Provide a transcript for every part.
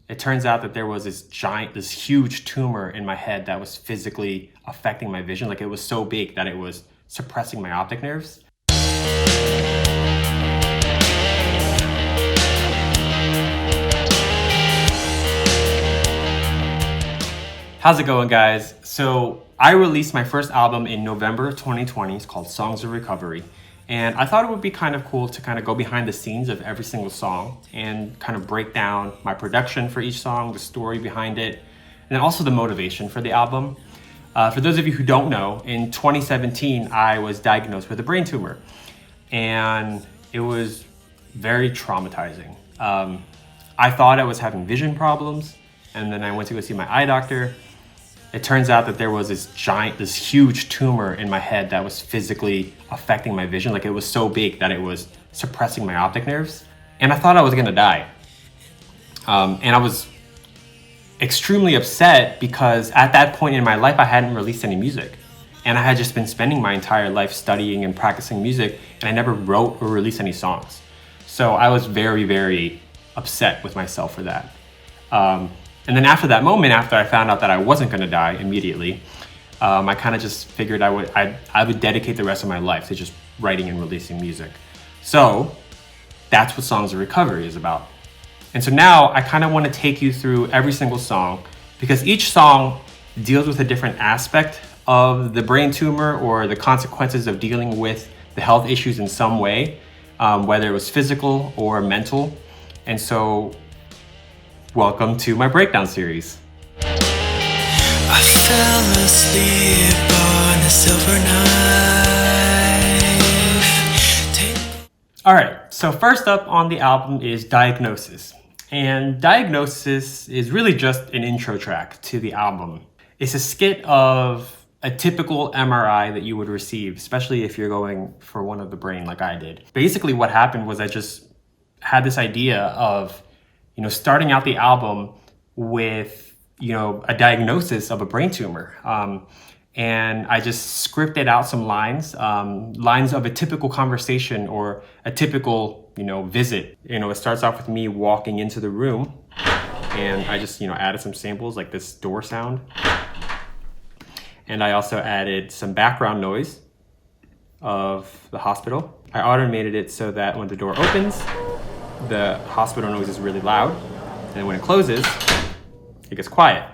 It turns out that there was this huge tumor in my head that was physically affecting my vision. Like, it was so big that it was suppressing my optic nerves. How's it going, guys? So I released my first album in November of 2020. It's called Songs of Recovery. And I thought it would be kind of cool to kind of go behind the scenes of every single song and kind of break down my production for each song, the story behind it, and also the motivation for the album. For those of you who don't know, in 2017, I was diagnosed with a brain tumor, and it was very traumatizing. I thought I was having vision problems, and then I went to go see my eye doctor. It turns out that there was this huge tumor in my head that was physically affecting my vision. Like, it was so big that it was suppressing my optic nerves. And I thought I was gonna die. And I was extremely upset because at that point in my life, I hadn't released any music. And I had just been spending my entire life studying and practicing music, and I never wrote or released any songs. So I was very, very upset with myself for that. And then after that moment, after I found out that I wasn't gonna die immediately, I kind of just figured I would dedicate the rest of my life to just writing and releasing music. So that's what Songs of Recovery is about. And so now I kind of want to take you through every single song, because each song deals with a different aspect of the brain tumor or the consequences of dealing with the health issues in some way, whether it was physical or mental. And so welcome to my breakdown series. I fell asleep on a silver knife. All right, so first up on the album is Diagnosis. And Diagnosis is really just an intro track to the album. It's a skit of a typical MRI that you would receive, especially if you're going for one of the brain like I did. Basically what happened was I just had this idea of starting out the album with, a diagnosis of a brain tumor. And I just scripted out some lines of a typical conversation or a typical, visit. It starts off with me walking into the room, and I just, added some samples like this door sound. And I also added some background noise of the hospital. I automated it so that when the door opens, the hospital noise is really loud, and when it closes, it gets quiet.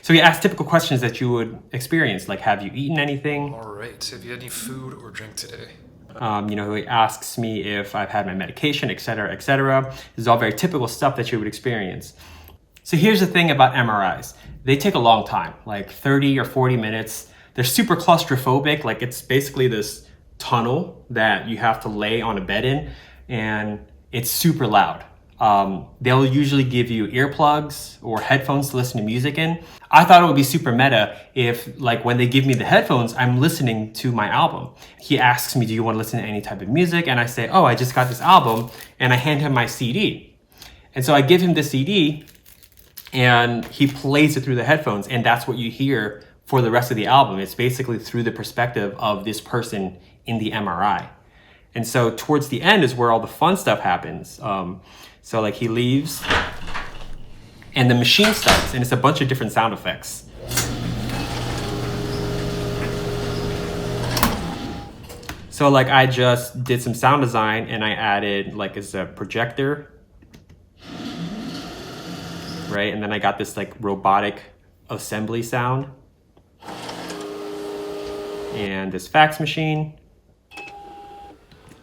So he asks typical questions that you would experience, like, have you eaten anything? All right, have you had any food or drink today? He asks me if I've had my medication, etc., etc. This is all very typical stuff that you would experience. So here's the thing about MRIs. They take a long time, like 30 or 40 minutes. They're super claustrophobic. Like, it's basically this tunnel that you have to lay on a bed in, and it's super loud. They'll usually give you earplugs or headphones to listen to music in. I thought it would be super meta if, like, when they give me the headphones, I'm listening to my album. He asks me, do you want to listen to any type of music? And I say, oh, I just got this album, and I hand him my CD. And so I give him the CD, and he plays it through the headphones, and that's what you hear for the rest of the album. It's basically through the perspective of this person in the MRI. And so towards the end is where all the fun stuff happens. So like, he leaves and the machine starts, and it's a bunch of different sound effects. So like, I just did some sound design, and I added like as a projector, right? And then I got this like robotic assembly sound, and this fax machine,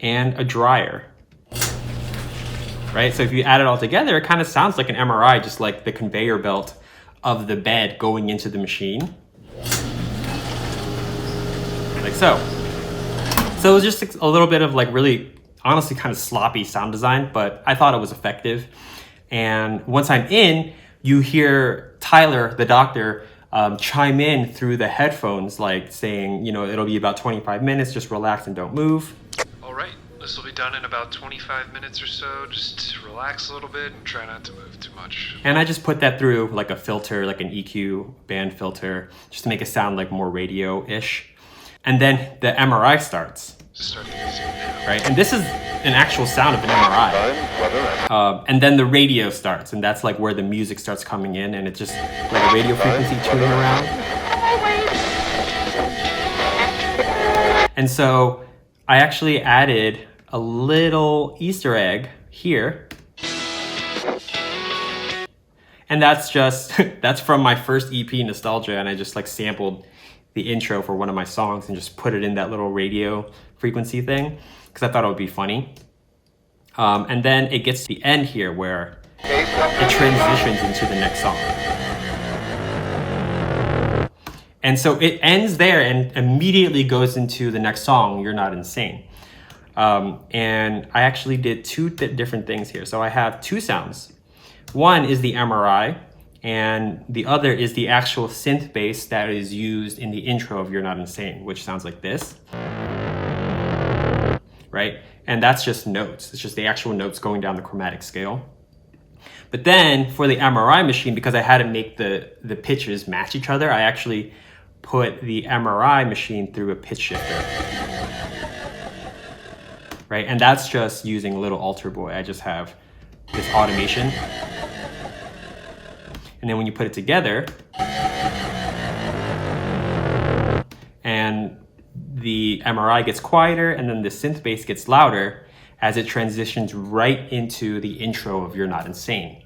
and a dryer, right? So if you add it all together, it kind of sounds like an MRI, just like the conveyor belt of the bed going into the machine. Like so. So it was just a little bit of like really, honestly, kind of sloppy sound design, but I thought it was effective. And once I'm in, you hear Tyler, the doctor, chime in through the headphones, like saying, it'll be about 25 minutes, just relax and don't move. All right, this will be done in about 25 minutes or so. Just relax a little bit and try not to move too much. And I just put that through like a filter, like an EQ band filter, just to make it sound like more radio-ish. And then the MRI starts. Just start the music. Right, and this is an actual sound of an MRI. And then the radio starts, and that's like where the music starts coming in, and it's just like a radio frequency tuning around. And so I actually added a little Easter egg here. And that's just, that's from my first EP, Nostalgia, and I just like sampled the intro for one of my songs and just put it in that little radio frequency thing, because I thought it would be funny. And then it gets to the end here where it transitions into the next song. And so it ends there and immediately goes into the next song, You're Not Insane. And I actually did two different things here. So I have two sounds. One is the MRI, and the other is the actual synth bass that is used in the intro of You're Not Insane, which sounds like this. Right? And that's just notes. It's just the actual notes going down the chromatic scale. But then for the MRI machine, because I had to make the pitches match each other, I actually put the MRI machine through a pitch shifter. Right? And that's just using a little Alter Boy. I just have this automation. And then when you put it together, and the MRI gets quieter and then the synth bass gets louder as it transitions right into the intro of You're Not Insane.